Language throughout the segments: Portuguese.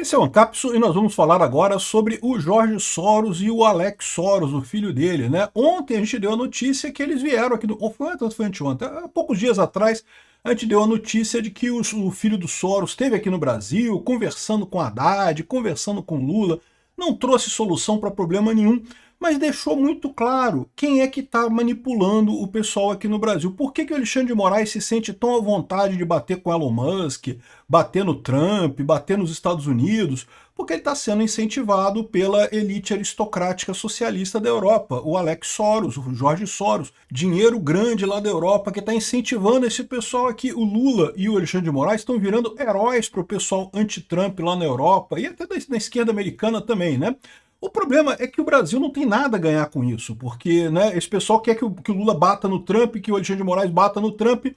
Esse é o Ancapso e nós vamos falar agora sobre o Jorge Soros e o Alex Soros, o filho dele, né? Ontem a gente deu a notícia que eles vieram aqui, ou foi anteontem, há poucos dias atrás, a gente deu a notícia de que o filho do Soros esteve aqui no Brasil, conversando com Haddad, conversando com Lula, não trouxe solução para problema nenhum, mas deixou muito claro quem é que está manipulando o pessoal aqui no Brasil. Por que o Alexandre de Moraes se sente tão à vontade de bater com Elon Musk, bater no Trump, bater nos Estados Unidos? Porque ele está sendo incentivado pela elite aristocrática socialista da Europa, o Alex Soros, o Jorge Soros, dinheiro grande lá da Europa que está incentivando esse pessoal aqui. O Lula e o Alexandre de Moraes estão virando heróis para o pessoal anti-Trump lá na Europa e até na esquerda americana também, né? O problema é que o Brasil não tem nada a ganhar com isso, porque né, esse pessoal quer que o Lula bata no Trump, que o Alexandre de Moraes bata no Trump,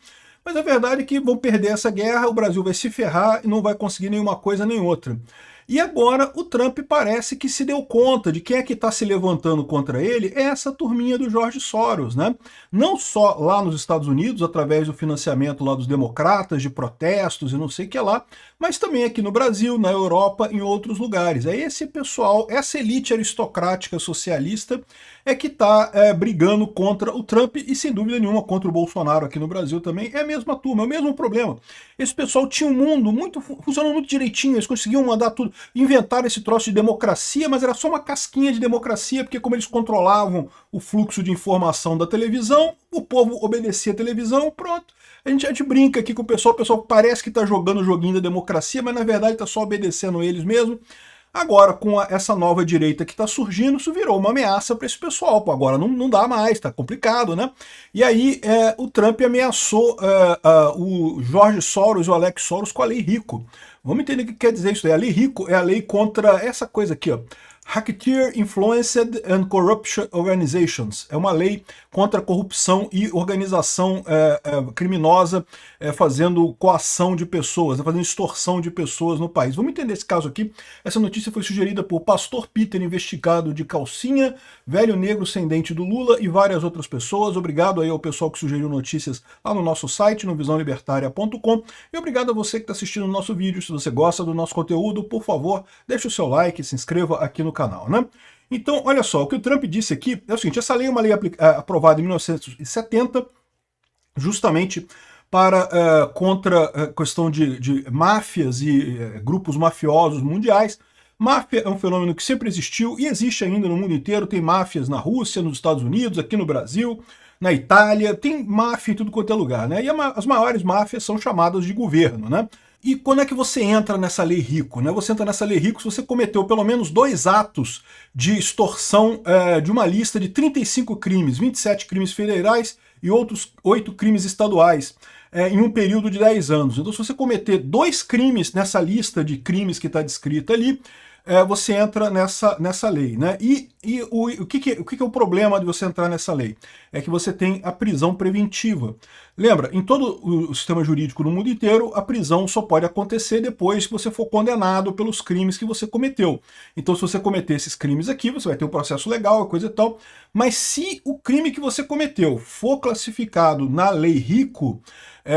mas a verdade é que vão perder essa guerra, o Brasil vai se ferrar e não vai conseguir nenhuma coisa nem outra. E agora o Trump parece que se deu conta de quem é que está se levantando contra ele, é essa turminha do Jorge Soros, né? Não só lá nos Estados Unidos, através do financiamento lá dos democratas, de protestos e não sei o que lá, mas também aqui no Brasil, na Europa, em outros lugares. É esse pessoal, essa elite aristocrática socialista é que está brigando contra o Trump e, sem dúvida nenhuma, contra o Bolsonaro aqui no Brasil também. É a mesma turma, é o mesmo problema. Esse pessoal tinha um mundo funcionando muito direitinho, eles conseguiam mandar tudo, inventaram esse troço de democracia, mas era só uma casquinha de democracia, porque como eles controlavam o fluxo de informação da televisão, o povo obedecia a televisão, pronto. A gente brinca aqui com o pessoal parece que está jogando o joguinho da democracia, mas na verdade está só obedecendo eles mesmo. Agora, com essa nova direita que está surgindo, isso virou uma ameaça para esse pessoal. Pô, agora não dá mais, está complicado, né? E aí o Trump ameaçou o Jorge Soros e o Alex Soros com a Lei Rico. Vamos entender o que quer dizer isso aí. A Lei Rico é a lei contra essa coisa aqui, ó. Racketeer Influenced and Corruption Organizations. É uma lei contra a corrupção e organização criminosa fazendo coação de pessoas, fazendo extorsão de pessoas no país. Vamos entender esse caso aqui. Essa notícia foi sugerida por Pastor Peter, investigado de calcinha, velho negro sem dente do Lula e várias outras pessoas. Obrigado aí ao pessoal que sugeriu notícias lá no nosso site, no visãolibertaria.com. E obrigado a você que está assistindo o nosso vídeo. Se você gosta do nosso conteúdo, por favor, deixe o seu like, se inscreva aqui no canal, né? Então, olha só, o que o Trump disse aqui é o seguinte: essa lei é uma lei aprovada em 1970, justamente para contra a questão de máfias e grupos mafiosos mundiais. Máfia é um fenômeno que sempre existiu e existe ainda no mundo inteiro. Tem máfias na Rússia, nos Estados Unidos, aqui no Brasil, na Itália, tem máfia em tudo quanto é lugar, né? E as maiores máfias são chamadas de governo, né? E quando é que você entra nessa lei Rico? Né? Você entra nessa lei Rico se você cometeu pelo menos 2 atos de extorsão de uma lista de 35 crimes, 27 crimes federais e outros 8 crimes estaduais, em um período de 10 anos. Então, se você cometer 2 crimes nessa lista de crimes que está descrita ali, você entra nessa lei, né? E o que é o problema de você entrar nessa lei? É que você tem a prisão preventiva. Lembra, em todo o sistema jurídico no mundo inteiro, a prisão só pode acontecer depois que você for condenado pelos crimes que você cometeu. Então, se você cometer esses crimes aqui, você vai ter um processo legal, coisa e tal. Mas se o crime que você cometeu for classificado na lei Rico,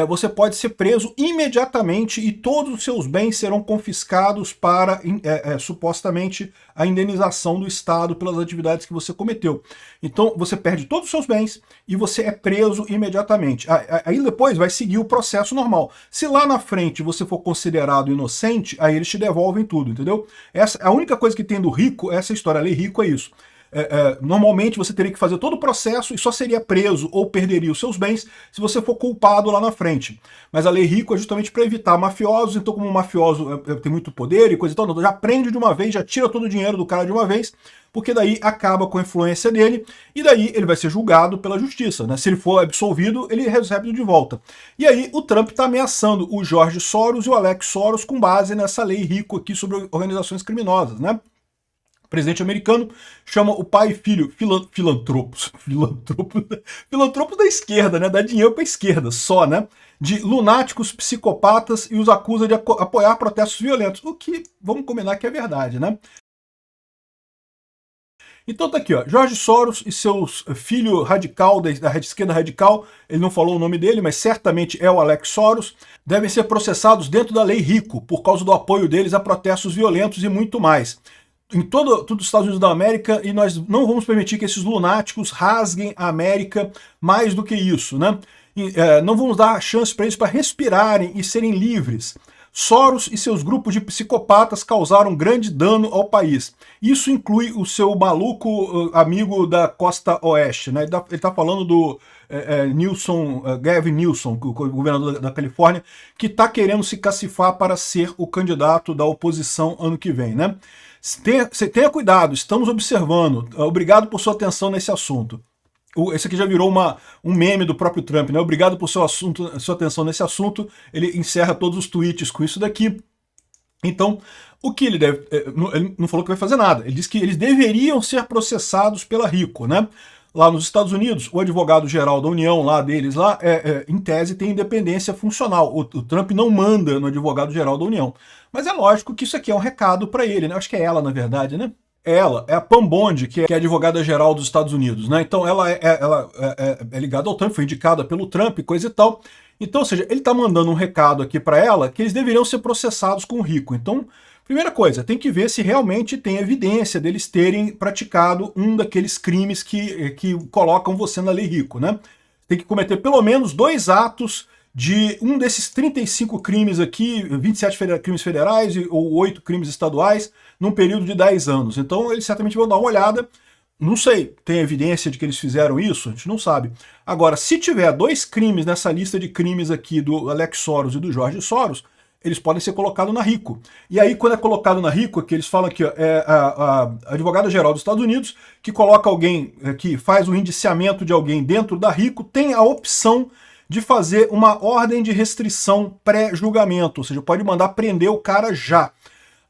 você pode ser preso imediatamente e todos os seus bens serão confiscados para, supostamente, a indenização do Estado pelas atividades que você cometeu. Então, você perde todos os seus bens e você é preso imediatamente. Aí depois vai seguir o processo normal. Se lá na frente você for considerado inocente, aí eles te devolvem tudo, entendeu? A única coisa que tem do Rico, essa história, a lei Rico é isso. Normalmente você teria que fazer todo o processo e só seria preso ou perderia os seus bens se você for culpado lá na frente. Mas a lei Rico é justamente para evitar mafiosos, então como o mafioso tem muito poder e coisa e tal, já prende de uma vez, já tira todo o dinheiro do cara de uma vez, porque daí acaba com a influência dele e daí ele vai ser julgado pela justiça, né? Se ele for absolvido, ele recebe de volta. E aí o Trump está ameaçando o Jorge Soros e o Alex Soros com base nessa lei Rico aqui sobre organizações criminosas, né? O presidente americano chama o pai e filho filantropos da esquerda, né? Dá dinheiro para a esquerda só, né? De lunáticos, psicopatas e os acusa de apoiar protestos violentos. O que, vamos combinar que é verdade, né? Então tá aqui, ó, Jorge Soros e seus filho radical, da esquerda radical, ele não falou o nome dele, mas certamente é o Alex Soros, devem ser processados dentro da lei RICO, por causa do apoio deles a protestos violentos e muito mais. Em todo os Estados Unidos da América, e nós não vamos permitir que esses lunáticos rasguem a América mais do que isso, né? Não vamos dar chance para eles para respirarem e serem livres. Soros e seus grupos de psicopatas causaram grande dano ao país. Isso inclui o seu maluco amigo da costa oeste, né? Ele está falando do Gavin Newsom, o governador da Califórnia, que está querendo se cacifar para ser o candidato da oposição ano que vem, né? Tenha cuidado, estamos observando. Obrigado por sua atenção nesse assunto. Esse aqui já virou um meme do próprio Trump, né? Obrigado por sua atenção nesse assunto. Ele encerra todos os tweets com isso daqui. Então, o que ele deve... Ele não falou que vai fazer nada. Ele disse que eles deveriam ser processados pela RICO, né? Lá nos Estados Unidos, o advogado-geral da União, lá deles, em tese, tem independência funcional. O Trump não manda no advogado-geral da União. Mas é lógico que isso aqui é um recado para ele, né? Acho que é ela, na verdade, né? Ela é a Pam Bondi, que é a advogada-geral dos Estados Unidos, né? Então ela é ligada ao Trump, foi indicada pelo Trump, coisa e tal. Então, ou seja, ele está mandando um recado aqui para ela que eles deveriam ser processados com o RICO. Então, primeira coisa, tem que ver se realmente tem evidência deles terem praticado um daqueles crimes que colocam você na lei RICO, né? Tem que cometer pelo menos 2 atos de um desses 35 crimes aqui, 27 crimes federais ou 8 crimes estaduais, num período de 10 anos. Então eles certamente vão dar uma olhada. Não sei, tem evidência de que eles fizeram isso? A gente não sabe. Agora, se tiver 2 crimes nessa lista de crimes aqui do Alex Soros e do Jorge Soros, eles podem ser colocados na RICO. E aí, quando é colocado na RICO, que eles falam que é a advogada-geral dos Estados Unidos, que coloca alguém, que faz o indiciamento de alguém dentro da RICO, tem a opção de fazer uma ordem de restrição pré-julgamento, ou seja, pode mandar prender o cara já.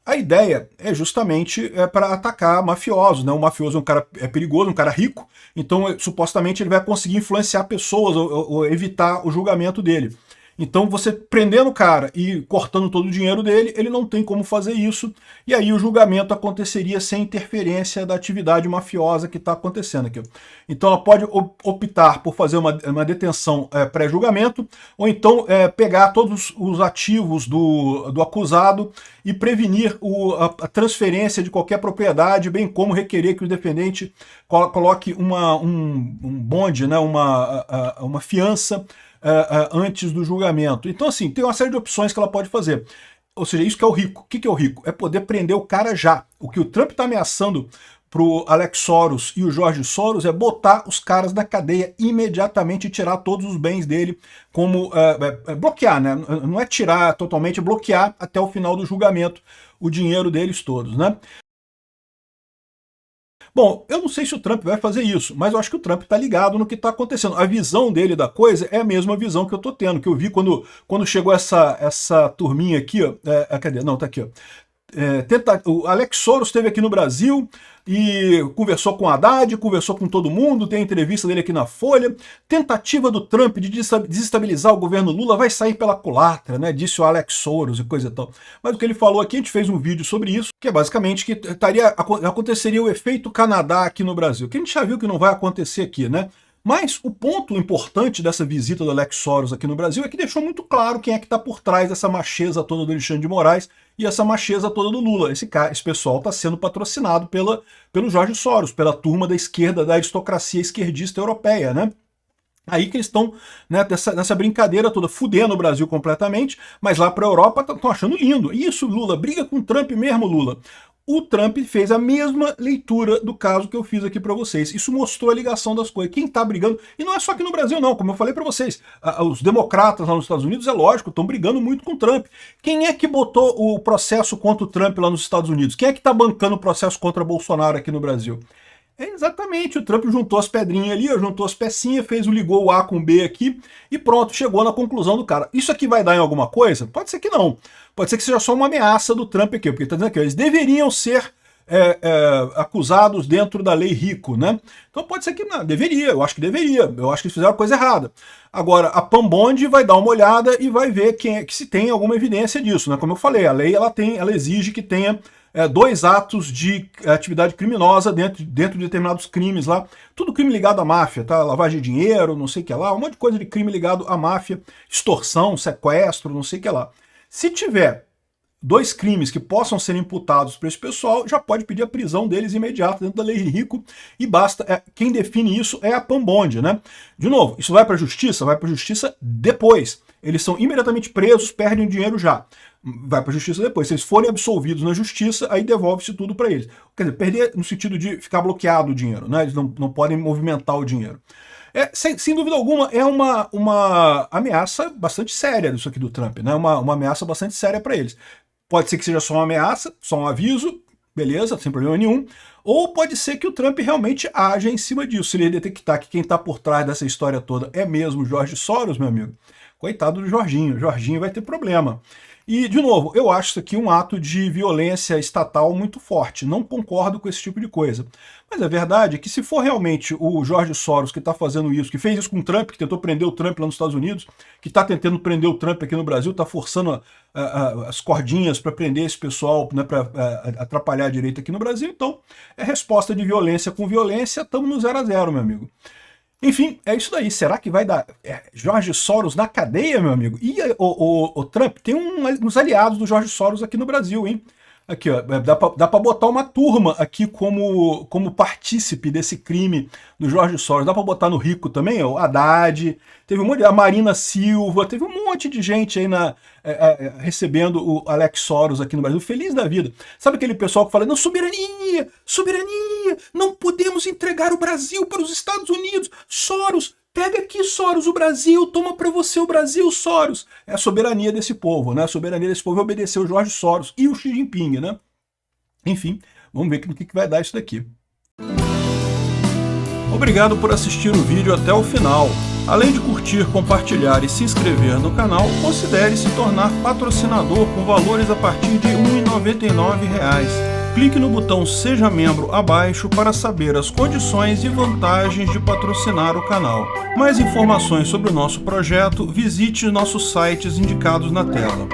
A ideia é justamente para atacar mafiosos, né? O mafioso é um cara perigoso, um cara rico, então supostamente ele vai conseguir influenciar pessoas ou evitar o julgamento dele. Então você prendendo o cara e cortando todo o dinheiro dele, ele não tem como fazer isso, e aí o julgamento aconteceria sem interferência da atividade mafiosa que está acontecendo aqui. Então ela pode optar por fazer uma detenção pré-julgamento, ou então pegar todos os ativos do acusado e prevenir a transferência de qualquer propriedade, bem como requerer que o defendente coloque um bonde, né, uma fiança, antes do julgamento. Então, assim, tem uma série de opções que ela pode fazer. Ou seja, isso que é o RICO. O que é o RICO? É poder prender o cara já. O que o Trump está ameaçando pro Alex Soros e o Jorge Soros é botar os caras na cadeia imediatamente e tirar todos os bens dele, como bloquear, né? Não é tirar totalmente, é bloquear até o final do julgamento o dinheiro deles todos, né? Bom, eu não sei se o Trump vai fazer isso, mas eu acho que o Trump está ligado no que está acontecendo. A visão dele da coisa é a mesma visão que eu estou tendo, que eu vi quando chegou essa turminha aqui, ó. Cadê? Não, tá aqui, ó. O Alex Soros esteve aqui no Brasil e conversou com o Haddad, conversou com todo mundo, tem a entrevista dele aqui na Folha. Tentativa do Trump de desestabilizar o governo Lula vai sair pela culatra, né? Disse o Alex Soros e coisa e tal. Mas o que ele falou aqui, a gente fez um vídeo sobre isso, que é basicamente que aconteceria o efeito Canadá aqui no Brasil, que a gente já viu que não vai acontecer aqui, né? Mas o ponto importante dessa visita do Alex Soros aqui no Brasil é que deixou muito claro quem é que está por trás dessa macheza toda do Alexandre de Moraes e essa macheza toda do Lula. Esse pessoal está sendo patrocinado pelo Jorge Soros, pela turma da esquerda, da aristocracia esquerdista europeia, né? Aí que eles estão, né, nessa brincadeira toda, fudendo o Brasil completamente, mas lá para a Europa estão achando lindo. Isso, Lula, briga com o Trump mesmo, Lula. O Trump fez a mesma leitura do caso que eu fiz aqui para vocês. Isso mostrou a ligação das coisas. Quem está brigando, e não é só aqui no Brasil não, como eu falei para vocês, os democratas lá nos Estados Unidos, é lógico, estão brigando muito com o Trump. Quem é que botou o processo contra o Trump lá nos Estados Unidos? Quem é que está bancando o processo contra Bolsonaro aqui no Brasil? Exatamente, o Trump juntou as pedrinhas ali, juntou as pecinhas, ligou o A com o B aqui e pronto, chegou na conclusão do cara. Isso aqui vai dar em alguma coisa? Pode ser que não. Pode ser que seja só uma ameaça do Trump aqui, porque ele está dizendo que eles deveriam ser acusados dentro da lei RICO, né? Então pode ser que não, deveria, eu acho que deveria, eu acho que eles fizeram a coisa errada. Agora, a Pam Bondi vai dar uma olhada e vai ver que se tem alguma evidência disso, né? Como eu falei, a lei ela exige que tenha 2 atos de atividade criminosa dentro de determinados crimes lá. Tudo crime ligado à máfia, tá? Lavagem de dinheiro, não sei o que lá, um monte de coisa de crime ligado à máfia, extorsão, sequestro, não sei o que lá. Se tiver 2 crimes que possam ser imputados para esse pessoal, já pode pedir a prisão deles imediata dentro da lei Rico, e basta, quem define isso é a Pambonde, né? De novo, isso vai para a justiça? Vai para a justiça depois. Eles são imediatamente presos, perdem o dinheiro já. Vai para a justiça depois. Se eles forem absolvidos na justiça, aí devolve-se tudo para eles. Quer dizer, perder no sentido de ficar bloqueado o dinheiro, né? Eles não podem movimentar o dinheiro. Sem dúvida alguma, é uma ameaça bastante séria isso aqui do Trump, né? Uma ameaça bastante séria para eles. Pode ser que seja só uma ameaça, só um aviso, beleza, sem problema nenhum. Ou pode ser que o Trump realmente haja em cima disso. Se ele detectar que quem está por trás dessa história toda é mesmo o George Soros, meu amigo, coitado do Jorginho. O Jorginho vai ter problema. E, de novo, eu acho isso aqui um ato de violência estatal muito forte. Não concordo com esse tipo de coisa. Mas a verdade é que se for realmente o George Soros que está fazendo isso, que fez isso com o Trump, que tentou prender o Trump lá nos Estados Unidos, que está tentando prender o Trump aqui no Brasil, está forçando as cordinhas para prender esse pessoal, né, para atrapalhar a direita aqui no Brasil, então é resposta de violência com violência, estamos no 0 a 0, meu amigo. Enfim, é isso daí. Será que vai dar George Soros na cadeia, meu amigo? E o Trump tem uns aliados do George Soros aqui no Brasil, hein? Aqui, ó, dá para botar uma turma aqui como partícipe desse crime do George Soros. Dá para botar no Rico também, ó, o Haddad, teve um monte, a Marina Silva, teve um monte de gente aí recebendo o Alex Soros aqui no Brasil, feliz da vida. Sabe aquele pessoal que fala, não, soberania, soberania, não podemos entregar o Brasil para os Estados Unidos, Soros, pega aqui, Soros, o Brasil, toma para você o Brasil, Soros. É a soberania desse povo, né? A soberania desse povo é obedecer o George Soros e o Xi Jinping, né? Enfim, vamos ver no que vai dar isso daqui. Obrigado por assistir o vídeo até o final. Além de curtir, compartilhar e se inscrever no canal, considere se tornar patrocinador com valores a partir de R$ 1,99. Clique no botão Seja Membro abaixo para saber as condições e vantagens de patrocinar o canal. Mais informações sobre o nosso projeto, visite nossos sites indicados na tela.